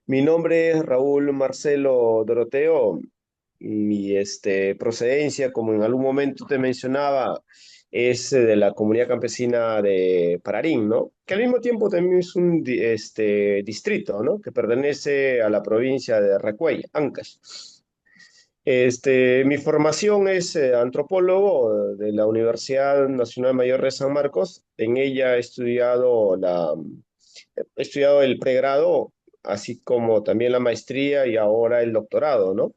Mi nombre es Raúl Marcelo Doroteo. Mi procedencia, como en algún momento te mencionaba, es de la comunidad campesina de Pararín, ¿no? Que al mismo tiempo también es un distrito, ¿no? Que pertenece a la provincia de Recuay, Ancash. Mi formación es antropólogo de la Universidad Nacional Mayor de San Marcos. En ella he estudiado el pregrado, así como también la maestría y ahora el doctorado, ¿no?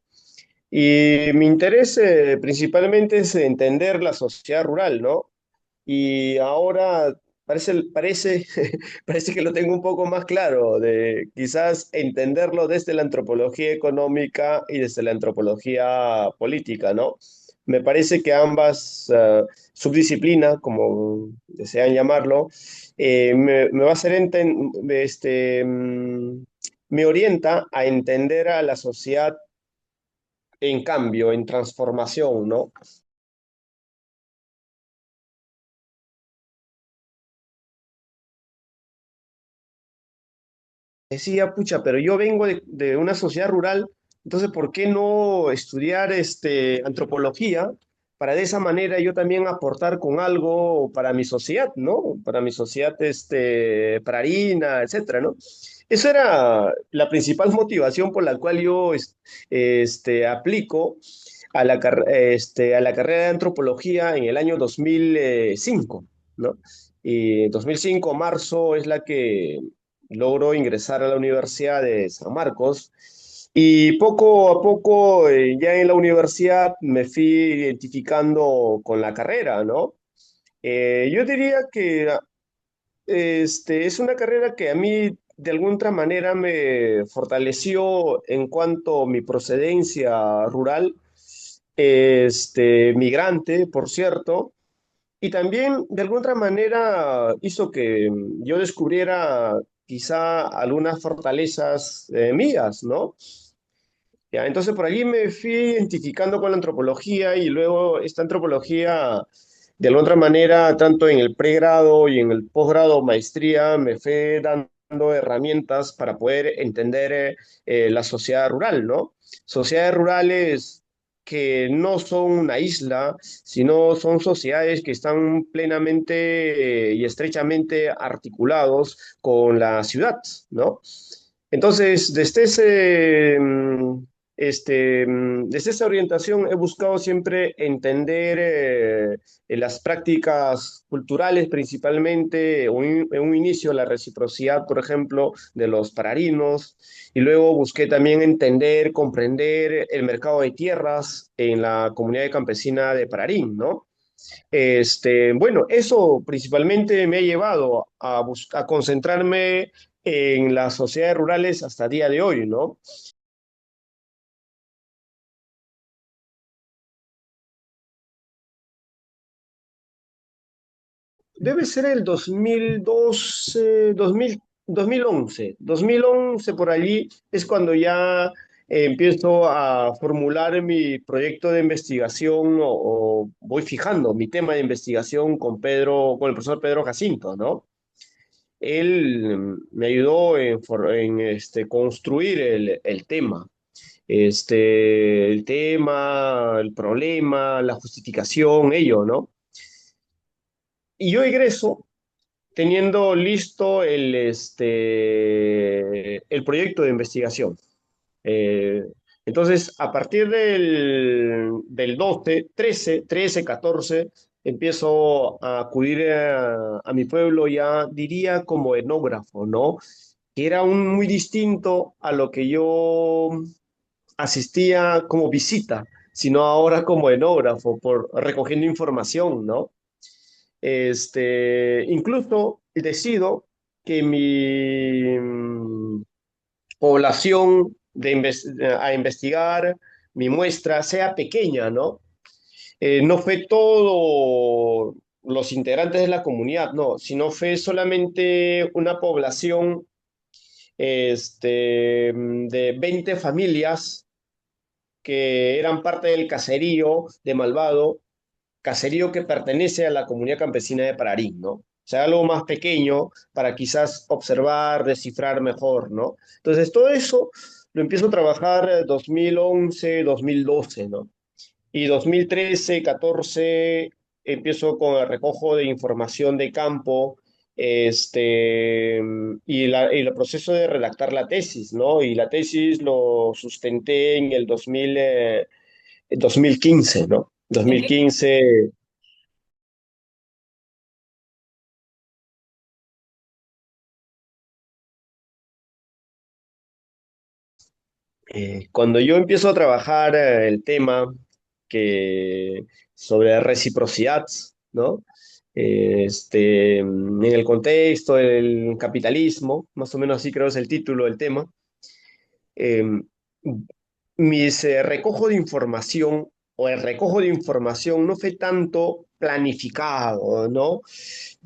Y mi interés principalmente es entender la sociedad rural, ¿no? Y ahora parece, parece que lo tengo un poco más claro, de quizás entenderlo desde la antropología económica y desde la antropología política, ¿no? Me parece que ambas subdisciplinas, como desean llamarlo, me va a hacer me orienta a entender a la sociedad en cambio, en transformación, ¿no? Decía, pucha, pero yo vengo de una sociedad rural, entonces, ¿por qué no estudiar antropología para de esa manera yo también aportar con algo para mi sociedad, ¿no? Para mi sociedad prarina, etcétera, ¿no? Esa era la principal motivación por la cual yo aplico a la carrera de antropología en el año 2005, ¿no? Y 2005, marzo, es la que logro ingresar a la Universidad de San Marcos y poco a poco ya en la universidad me fui identificando con la carrera, ¿no? Yo diría que es una carrera que a mí de alguna otra manera me fortaleció en cuanto a mi procedencia rural, migrante, por cierto, y también, de alguna otra manera, hizo que yo descubriera quizá algunas fortalezas mías, ¿no? Ya, entonces por allí me fui identificando con la antropología y luego esta antropología, de alguna otra manera, tanto en el pregrado y en el posgrado, maestría, me fue dando herramientas para poder entender la sociedad rural, ¿no? Sociedades rurales que no son una isla, sino son sociedades que están plenamente y estrechamente articulados con la ciudad, ¿no? Entonces, desde esa orientación he buscado siempre entender las prácticas culturales, principalmente en un inicio la reciprocidad, por ejemplo, de los pararinos, y luego busqué también entender, comprender el mercado de tierras en la comunidad campesina de Pararín, ¿no? Bueno, eso principalmente me ha llevado a concentrarme en las sociedades rurales hasta el día de hoy, ¿no? Debe ser el 2012, 2011 por allí es cuando ya empiezo a formular mi proyecto de investigación o voy fijando mi tema de investigación con con el profesor Pedro Jacinto, ¿no? Él me ayudó en construir el tema. El tema, el problema, la justificación, ello, ¿no? Y yo egreso teniendo listo el proyecto de investigación. Eh, entonces, a partir del 12, 13, 14, empiezo a acudir a mi pueblo ya, diría, como etnógrafo, ¿no? Que era muy distinto a lo que yo asistía como visita, sino ahora como etnógrafo, por recogiendo información, ¿no? Incluso decido que mi población a investigar, mi muestra, sea pequeña, ¿no? No fue todo los integrantes de la comunidad, no, sino fue solamente una población de 20 familias que eran parte del caserío de Malvado, caserío que pertenece a la comunidad campesina de Pararín, ¿no? sea, algo más pequeño para quizás observar, descifrar mejor, ¿no? Entonces, todo eso lo empiezo a trabajar 2011, 2012, ¿no? Y 2013, 14, empiezo con el recojo de información de campo, y el proceso de redactar la tesis, ¿no? Y la tesis lo sustenté en el 2015, ¿no? ¿En qué? 2015, cuando yo empiezo a trabajar el tema que, sobre reciprocidad, ¿no? En el contexto del capitalismo, más o menos así creo es el título del tema. eh, Mis recojo de información o el recojo de información no fue tanto planificado, ¿no?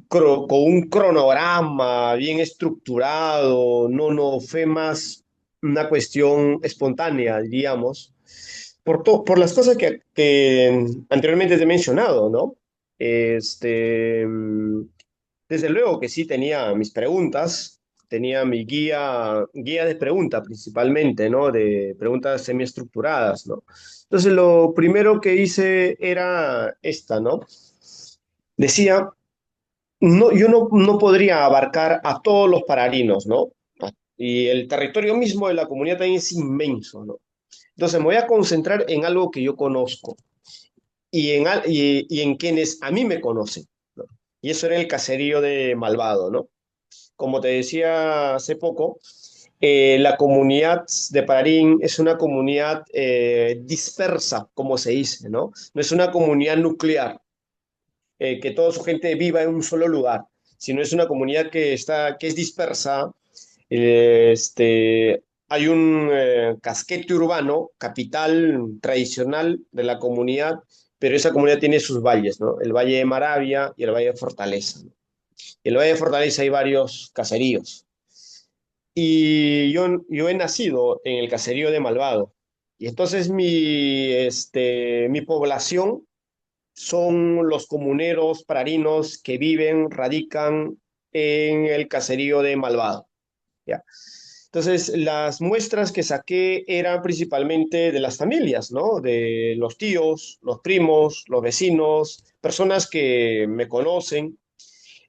Con un cronograma bien estructurado, no, fue más una cuestión espontánea, diríamos, por las cosas que anteriormente te he mencionado, ¿no? Este, mm, Desde luego que sí tenía mis preguntas, tenía mi guía de preguntas principalmente, ¿no? De preguntas semiestructuradas, ¿no? Entonces lo primero que hice era esta, ¿no? Decía, no, yo no podría abarcar a todos los pararinos, ¿no? Y el territorio mismo de la comunidad también es inmenso, ¿no? Entonces me voy a concentrar en algo que yo conozco y en quienes a mí me conocen, ¿no? Y eso era el caserío de Malvado, ¿no? Como te decía hace poco, la comunidad de Pararín es una comunidad dispersa, como se dice, ¿no? No es una comunidad nuclear, que toda su gente viva en un solo lugar, sino es una comunidad que es dispersa. Hay un casquete urbano, capital tradicional de la comunidad, pero esa comunidad tiene sus valles, ¿no? El Valle de Maravia y el Valle de Fortaleza, ¿no? En el Valle de Fortaleza hay varios caseríos. Y yo he nacido en el caserío de Malvado. Y entonces mi población son los comuneros pararinos que viven, radican en el caserío de Malvado. ¿Ya? Entonces, las muestras que saqué eran principalmente de las familias, ¿no? De los tíos, los primos, los vecinos, personas que me conocen,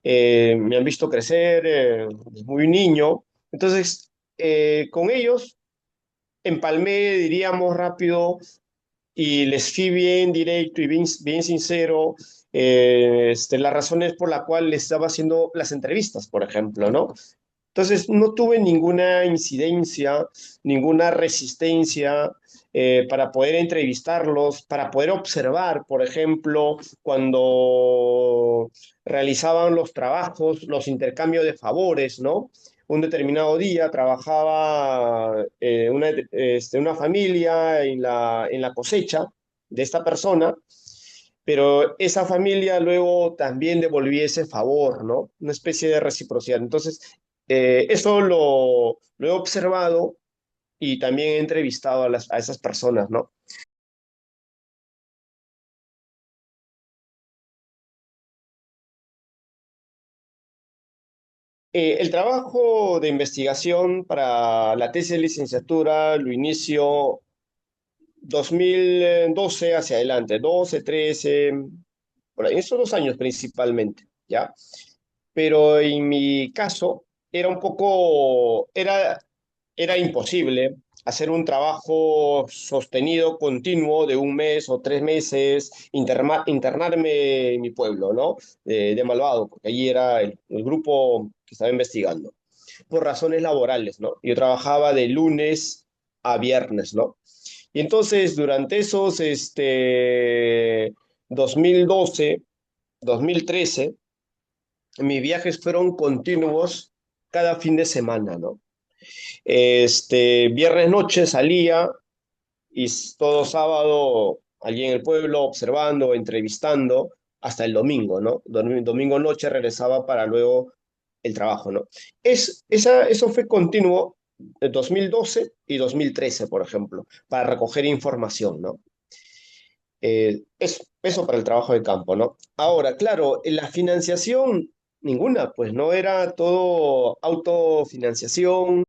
me han visto crecer desde muy niño. Entonces, con ellos empalmé, diríamos rápido, y les fui bien directo y bien sincero, las razones por las cuales les estaba haciendo las entrevistas, por ejemplo, ¿no? Entonces, no tuve ninguna incidencia, ninguna resistencia para poder entrevistarlos, para poder observar, por ejemplo, cuando realizaban los trabajos, los intercambios de favores, ¿no? Un determinado día trabajaba una familia en la cosecha de esta persona, pero esa familia luego también devolvía ese favor, ¿no? Una especie de reciprocidad. Entonces, eso lo he observado y también he entrevistado a esas personas, ¿no? El trabajo de investigación para la tesis de licenciatura lo inicio 2012 hacia adelante, 12, 13, por ahí, esos 2 años principalmente, ¿ya? Pero en mi caso era imposible hacer un trabajo sostenido, continuo, de un mes o 3 meses, internarme en mi pueblo, ¿no? De Malvado, porque allí era el grupo que estaba investigando, por razones laborales, ¿no? Yo trabajaba de lunes a viernes, ¿no? Y entonces, durante esos 2012, 2013, mis viajes fueron continuos cada fin de semana, ¿no? Viernes noche salía y todo sábado allí en el pueblo observando, entrevistando, hasta el domingo, ¿no? Domingo noche regresaba para luego el trabajo, ¿no? Eso fue continuo de 2012 y 2013, por ejemplo, para recoger información, ¿no? Eso para el trabajo de campo, ¿no? Ahora, claro, la financiación. ninguna, pues no era todo autofinanciación.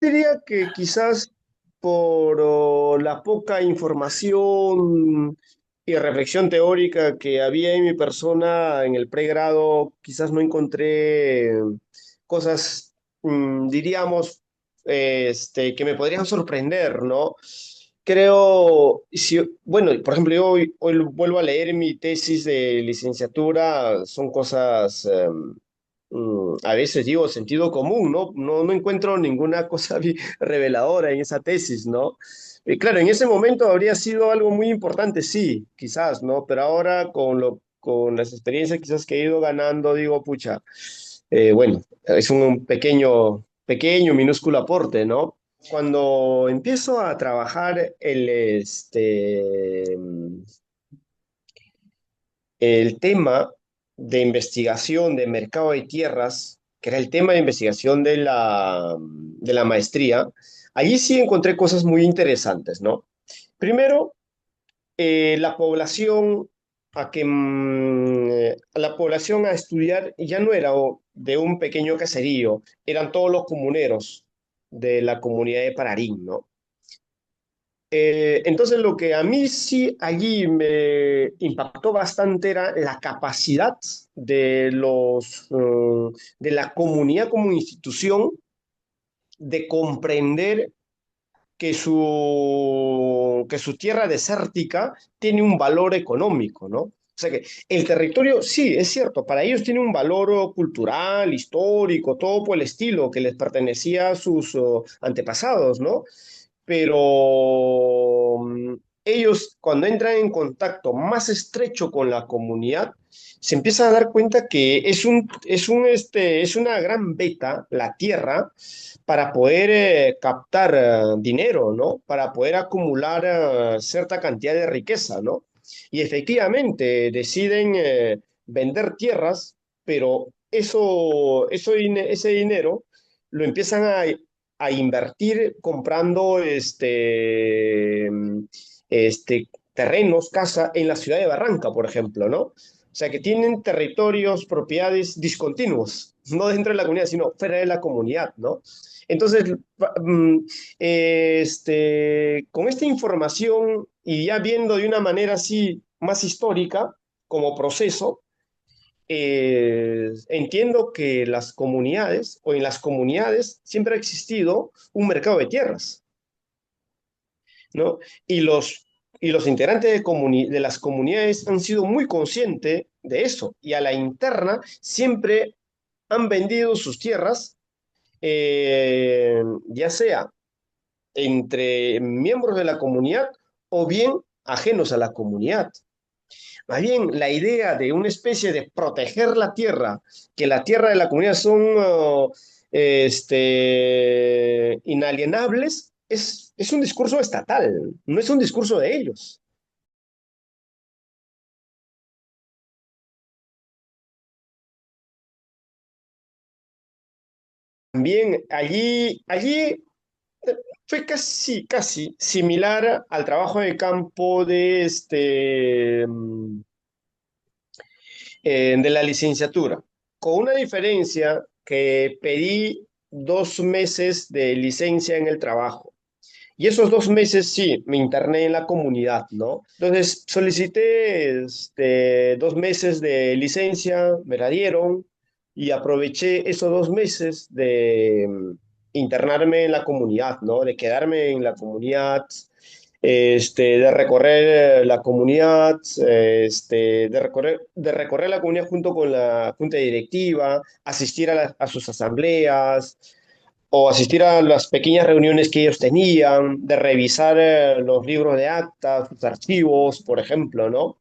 Diría que quizás por la poca información y reflexión teórica que había en mi persona en el pregrado, quizás no encontré cosas, diríamos, que me podrían sorprender, ¿no? Creo, si, bueno, por ejemplo, yo hoy vuelvo a leer mi tesis de licenciatura, son cosas, a veces digo sentido común, ¿no? No encuentro ninguna cosa reveladora en esa tesis, ¿no? Claro, en ese momento habría sido algo muy importante, sí, quizás, ¿no? Pero ahora con las experiencias quizás que he ido ganando, digo, pucha, bueno, es un pequeño, minúsculo aporte, ¿no? Cuando empiezo a trabajar el tema de investigación de mercado de tierras, que era el tema de investigación de la maestría, allí sí encontré cosas muy interesantes, ¿no? Primero, la población la población a estudiar ya no era de un pequeño caserío, eran todos los comuneros de la comunidad de Pararín, ¿no? Entonces, lo que a mí sí allí me impactó bastante era la capacidad de la comunidad como institución de comprender que su tierra desértica tiene un valor económico, ¿no? O sea que el territorio, sí, es cierto, para ellos tiene un valor cultural, histórico, todo por el estilo que les pertenecía a sus antepasados, ¿no? Pero ellos cuando entran en contacto más estrecho con la comunidad, se empiezan a dar cuenta que es una gran beta la tierra para poder captar dinero, ¿no? Para poder acumular cierta cantidad de riqueza, ¿no? Y efectivamente deciden vender tierras, pero ese dinero lo empiezan a invertir comprando terrenos, casa en la ciudad de Barranca, por ejemplo, ¿no? O sea, que tienen territorios, propiedades discontinuos, no dentro de la comunidad, sino fuera de la comunidad, ¿no? Entonces, con esta información y ya viendo de una manera así más histórica como proceso, entiendo que las comunidades o en las comunidades siempre ha existido un mercado de tierras, ¿no? Y y los integrantes de las comunidades han sido muy conscientes de eso y a la interna siempre han vendido sus tierras, ya sea entre miembros de la comunidad o bien ajenos a la comunidad. Más bien, la idea de una especie de proteger la tierra, que la tierra de la comunidad son inalienables, es un discurso estatal, no es un discurso de ellos. También allí fue casi similar al trabajo de campo de la licenciatura, con una diferencia que pedí 2 meses de licencia en el trabajo. Y esos 2 meses sí, me interné en la comunidad, ¿no? Entonces solicité 2 meses de licencia, me la dieron y aproveché esos 2 meses de internarme en la comunidad, ¿no? De quedarme en la comunidad, de recorrer la comunidad, de recorrer la comunidad junto con la junta directiva, asistir a sus asambleas o asistir a las pequeñas reuniones que ellos tenían, de revisar los libros de actas, sus archivos, por ejemplo, ¿no? O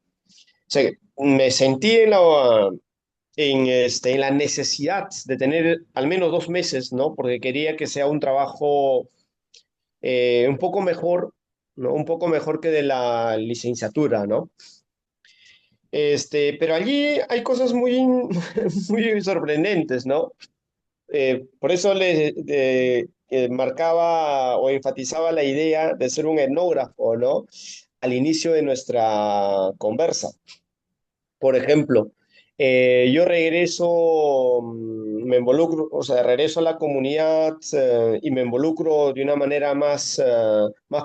sea, me sentí en la necesidad de tener al menos 2 meses, ¿no? Porque quería que sea un trabajo un poco mejor, ¿no? Un poco mejor que de la licenciatura, ¿no? Pero allí hay cosas muy sorprendentes, ¿no? Por eso marcaba o enfatizaba la idea de ser un etnógrafo, ¿no? Al inicio de nuestra conversa. Por ejemplo, yo regreso, me involucro, o sea, regreso a la comunidad y me involucro de una manera más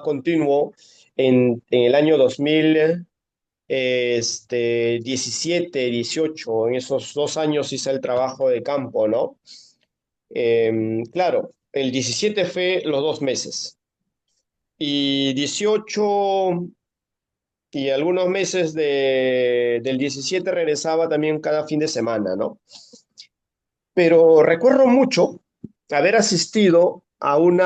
continuo en el año 2000, 17, 18, en esos 2 años hice el trabajo de campo, ¿no? Claro, el 17 fue los 2 meses y 18 y algunos meses del 17 regresaba también cada fin de semana, ¿no? Pero recuerdo mucho haber asistido a un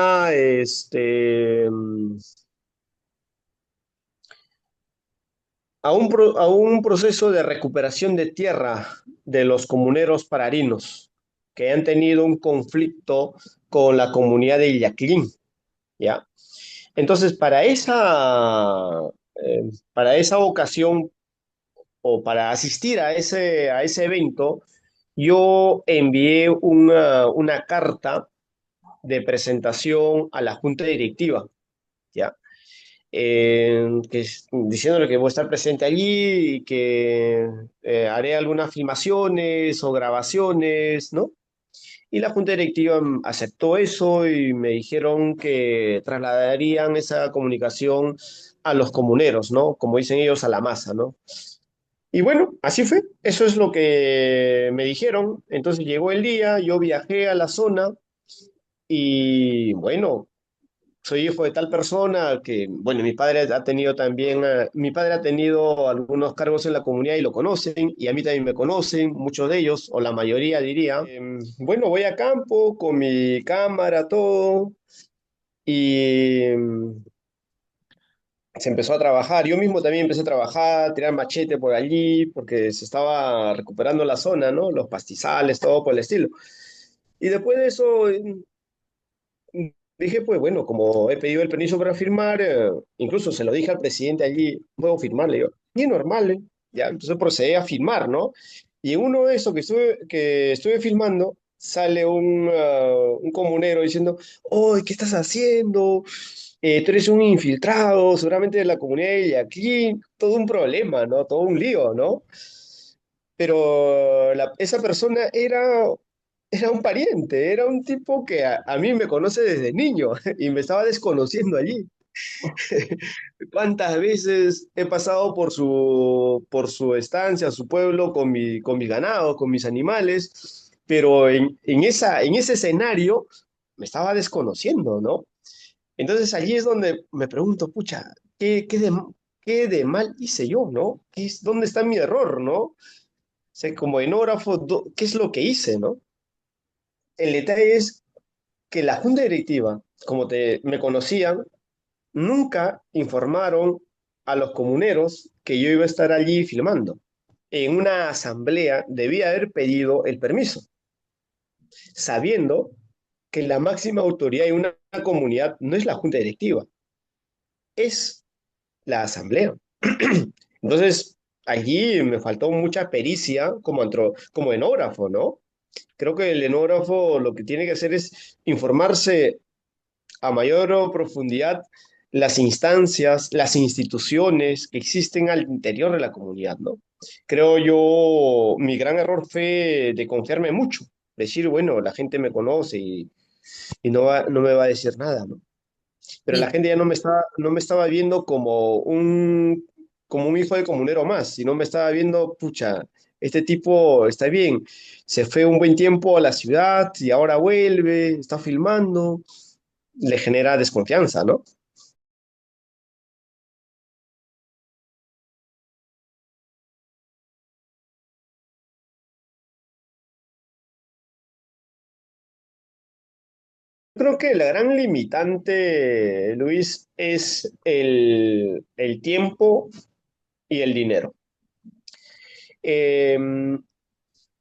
proceso de recuperación de tierra de los comuneros pararinos que han tenido un conflicto con la comunidad de Illaclín, ¿ya? Entonces, para esa ocasión o para asistir a ese evento, yo envié una carta de presentación a la junta directiva, ¿ya? Diciéndole que voy a estar presente allí y que haré algunas filmaciones o grabaciones, ¿no? Y la junta directiva aceptó eso y me dijeron que trasladarían esa comunicación a los comuneros, ¿no? Como dicen ellos, a la masa, ¿no? Y bueno, así fue. Eso es lo que me dijeron. Entonces llegó el día, yo viajé a la zona y bueno, soy hijo de tal persona que, bueno, mi padre ha tenido también, mi padre ha tenido algunos cargos en la comunidad y lo conocen, y a mí también me conocen, muchos de ellos, o la mayoría diría. Bueno, voy a campo con mi cámara, todo, y se empezó a trabajar. Yo mismo también empecé a trabajar, tirar machete por allí, porque se estaba recuperando la zona, ¿no? Los pastizales, todo por el estilo. Y después de eso, dije, pues bueno, como he pedido el permiso para firmar, incluso se lo dije al presidente allí, puedo firmarle. Yo, y es normal, ¿eh? Ya, entonces procedí a firmar, ¿no? Y en uno de esos que estuve filmando, sale un comunero diciendo, ¡Oye, ¿qué estás haciendo? Tú eres un infiltrado, seguramente de la comunidad y aquí todo un problema, ¿no? Todo un lío, ¿no? Pero esa persona era un pariente, era un tipo que a mí me conoce desde niño y me estaba desconociendo allí. ¿Cuántas veces he pasado por su estancia, su pueblo, con mi ganado, con mis animales? Pero en ese escenario me estaba desconociendo, ¿no? Entonces allí es donde me pregunto, pucha, ¿qué de mal hice yo, ¿no? ¿Dónde está mi error, ¿no? Sé, como enógrafo, ¿qué es lo que hice, no? El detalle es que la junta directiva, me conocían, nunca informaron a los comuneros que yo iba a estar allí filmando. En una asamblea debía haber pedido el permiso, sabiendo que la máxima autoridad en una comunidad no es la junta directiva, es la asamblea. Entonces, allí me faltó mucha pericia como enógrafo, ¿no? Creo que el enógrafo lo que tiene que hacer es informarse a mayor profundidad las instancias, las instituciones que existen al interior de la comunidad, ¿no? Creo yo, mi gran error fue de confiarme mucho, decir, bueno, la gente me conoce y no me va a decir nada, ¿no? Pero la Mi- gente ya no me estaba viendo como un hijo de comunero más, sino me estaba viendo, pucha, este tipo está bien, se fue un buen tiempo a la ciudad y ahora vuelve, está filmando, le genera desconfianza, ¿no? Creo que la gran limitante, Luis, es el tiempo y el dinero. Eh,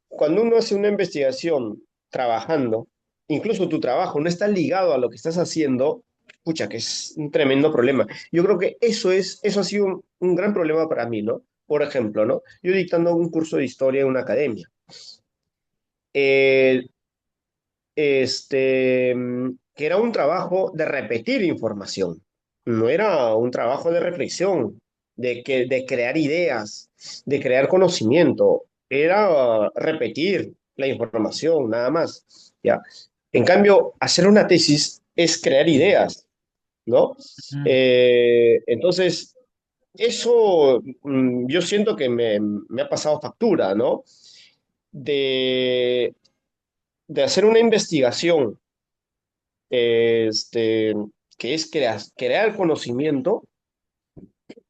Cuando uno hace una investigación trabajando, incluso tu trabajo no está ligado a lo que estás haciendo, pucha, que es un tremendo problema. Yo creo que eso ha sido un gran problema para mí, ¿no? Por ejemplo, ¿no? Yo dictando un curso de historia en una academia. Eh, este, que era un trabajo de repetir información, no era un trabajo de reflexión, de crear ideas, de crear conocimiento, era repetir la información, nada más, ¿ya? En cambio, hacer una tesis es crear ideas, ¿no? Mm. Entonces, eso yo siento que me ha pasado factura, ¿no? De, de hacer una investigación este, que es crear conocimiento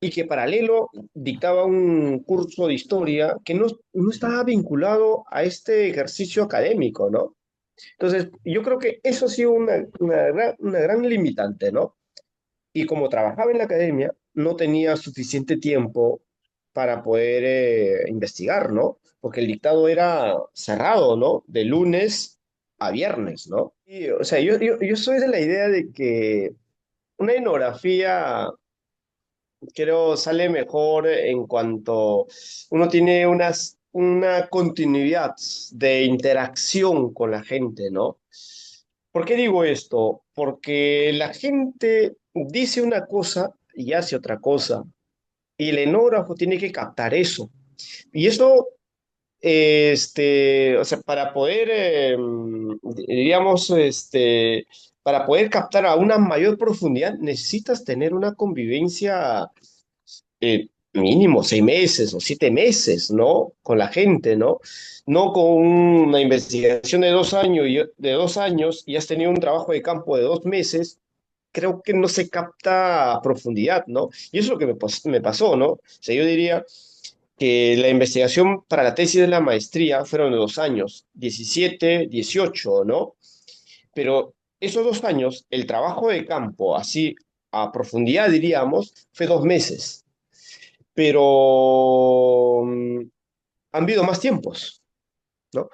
y que paralelo dictaba un curso de historia que no estaba vinculado a este ejercicio académico, ¿no? Entonces, yo creo que eso ha sido una gran limitante, ¿no? Y como trabajaba en la academia, no tenía suficiente tiempo para poder investigar, ¿no? Porque el dictado era cerrado, ¿no? De lunes a viernes, ¿no? Y, o sea, yo soy de la idea de que una etnografía creo sale mejor en cuanto uno tiene una continuidad de interacción con la gente, ¿no? ¿Por qué digo esto? Porque la gente dice una cosa y hace otra cosa, y el enógrafo tiene que captar eso. Y eso, o sea, para poder, diríamos, para poder captar a una mayor profundidad, necesitas tener una convivencia mínimo 6 meses o 7 meses, ¿no? Con la gente, ¿no? No con una investigación de 2 años y has tenido un trabajo de campo de 2 meses, creo que no se capta a profundidad, ¿no? Y eso es lo que me pasó, ¿no? O sea, yo diría que la investigación para la tesis de la maestría fueron de 2 años, 17, 18, ¿no? Pero esos 2 años, el trabajo de campo, así a profundidad diríamos, fue 2 meses. Pero han habido más tiempos, ¿no?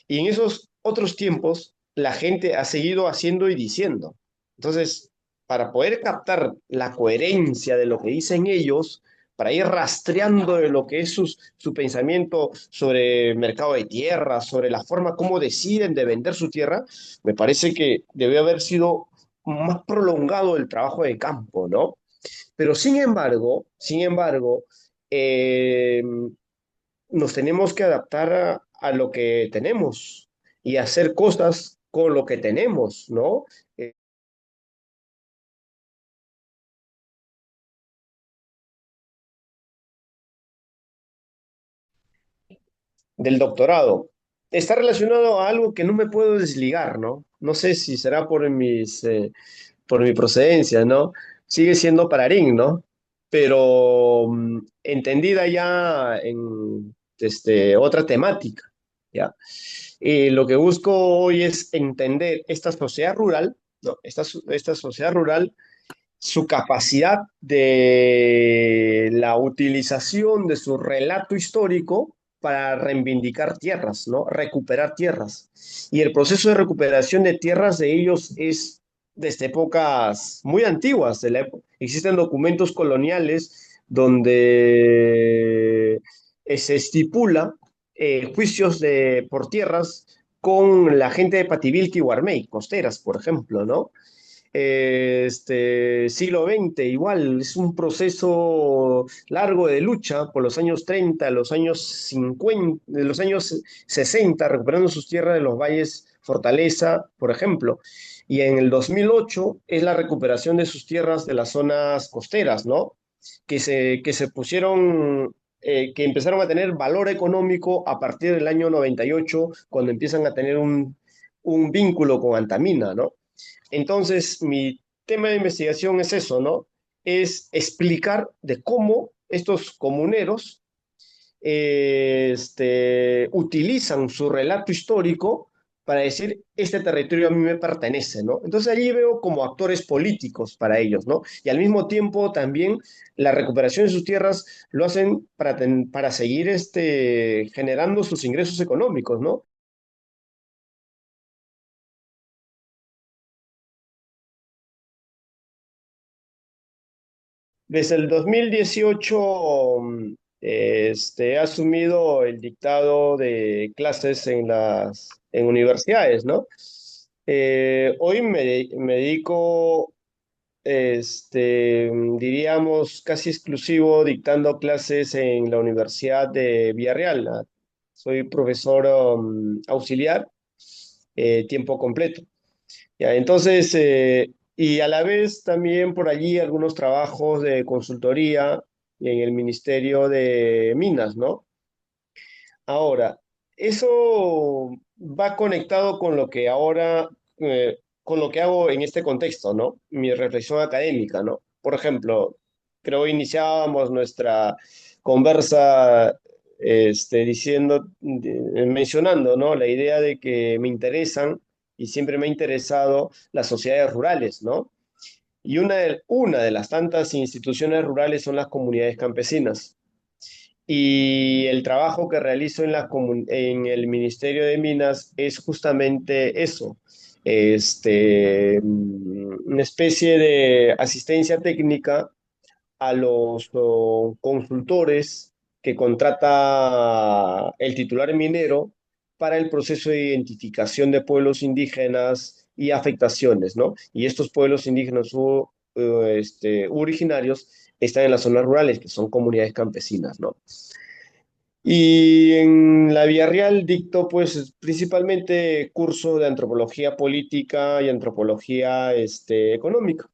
Y en esos otros tiempos, la gente ha seguido haciendo y diciendo. Entonces, para poder captar la coherencia de lo que dicen ellos, para ir rastreando de lo que es su pensamiento sobre el mercado de tierra, sobre la forma como deciden de vender su tierra, me parece que debe haber sido más prolongado el trabajo de campo, ¿no? Pero sin embargo, eh, nos tenemos que adaptar a lo que tenemos y hacer cosas con lo que tenemos, ¿no? Eh, del doctorado. Está relacionado a algo que no me puedo desligar, ¿no? No sé si será por mi procedencia, ¿no? Sigue siendo Pararín, ¿no? Pero entendida ya en otra temática, ¿ya? Y lo que busco hoy es entender esta sociedad rural, ¿no? Esta sociedad rural, su capacidad de la utilización de su relato histórico para reivindicar tierras, ¿no? Recuperar tierras. Y el proceso de recuperación de tierras de ellos es desde épocas muy antiguas. Existen documentos coloniales donde se estipula juicios por tierras con la gente de Pativilca y Guarmey, costeras, por ejemplo, ¿no? Siglo XX, igual, es un proceso largo de lucha por los años 30, los años 50, de los años 60, recuperando sus tierras de los valles Fortaleza, por ejemplo. Y en el 2008 es la recuperación de sus tierras de las zonas costeras, ¿no? Que se pusieron, que empezaron a tener valor económico a partir del año 98, cuando empiezan a tener un vínculo con Antamina, ¿no? Entonces, mi tema de investigación es eso, ¿no? Es explicar de cómo estos comuneros utilizan su relato histórico para decir, este territorio a mí me pertenece, ¿no? Entonces allí veo como actores políticos para ellos, ¿no? Y al mismo tiempo también la recuperación de sus tierras lo hacen para seguir generando sus ingresos económicos, ¿no? Desde el 2018 he asumido el dictado de clases en universidades, ¿no? Hoy me dedico, diríamos, casi exclusivo dictando clases en la Universidad de Villarreal. Soy profesor auxiliar, tiempo completo. Ya, entonces, y a la vez también por allí algunos trabajos de consultoría en el Ministerio de Minas, ¿no? Ahora, eso va conectado con lo que ahora, con lo que hago en este contexto, ¿no? Mi reflexión académica, ¿no? Por ejemplo, creo iniciábamos nuestra conversa, mencionando, ¿no? La idea de que me interesan y siempre me ha interesado las sociedades rurales, ¿no? Y una de las tantas instituciones rurales son las comunidades campesinas. Y el trabajo que realizo en el Ministerio de Minas es justamente eso, una especie de asistencia técnica a los consultores que contrata el titular minero para el proceso de identificación de pueblos indígenas y afectaciones, ¿no? Y estos pueblos indígenas originarios están en las zonas rurales, que son comunidades campesinas, ¿no? Y en la Vía Real dicto pues principalmente curso de antropología política y antropología económica.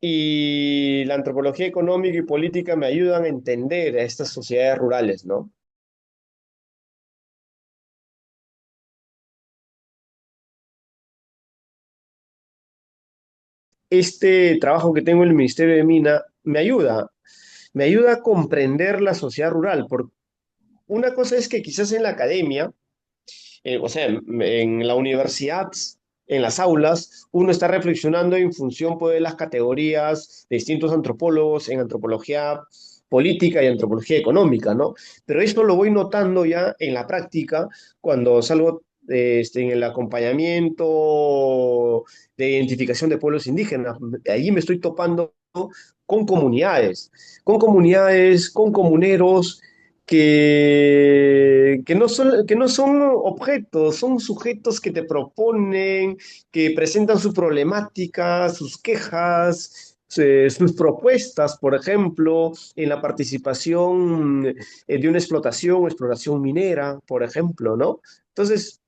Y la antropología económica y política me ayudan a entender a estas sociedades rurales, ¿no? Este trabajo que tengo en el Ministerio de Mina me ayuda a comprender la sociedad rural, porque una cosa es que quizás en la academia o sea, en la universidad, en las aulas, uno está reflexionando en función pues, de las categorías de distintos antropólogos en antropología política y antropología económica, ¿no? Pero esto lo voy notando ya en la práctica cuando salgo en el acompañamiento de identificación de pueblos indígenas. Allí me estoy topando con comunidades, con comuneros que no son objetos, son sujetos que te proponen, que presentan su problemática, sus quejas, sus propuestas, por ejemplo, en la participación de una explotación o exploración minera, por ejemplo, ¿no? Entonces,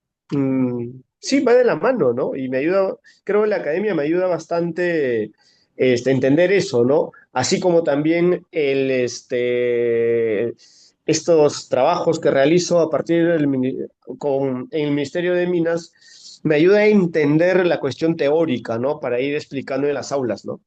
sí, va de la mano, ¿no? Y me ayuda, creo que la academia me ayuda bastante entender eso, ¿no? Así como también estos trabajos que realizo a partir en el Ministerio de Minas me ayuda a entender la cuestión teórica, ¿no? Para ir explicando en las aulas, ¿no?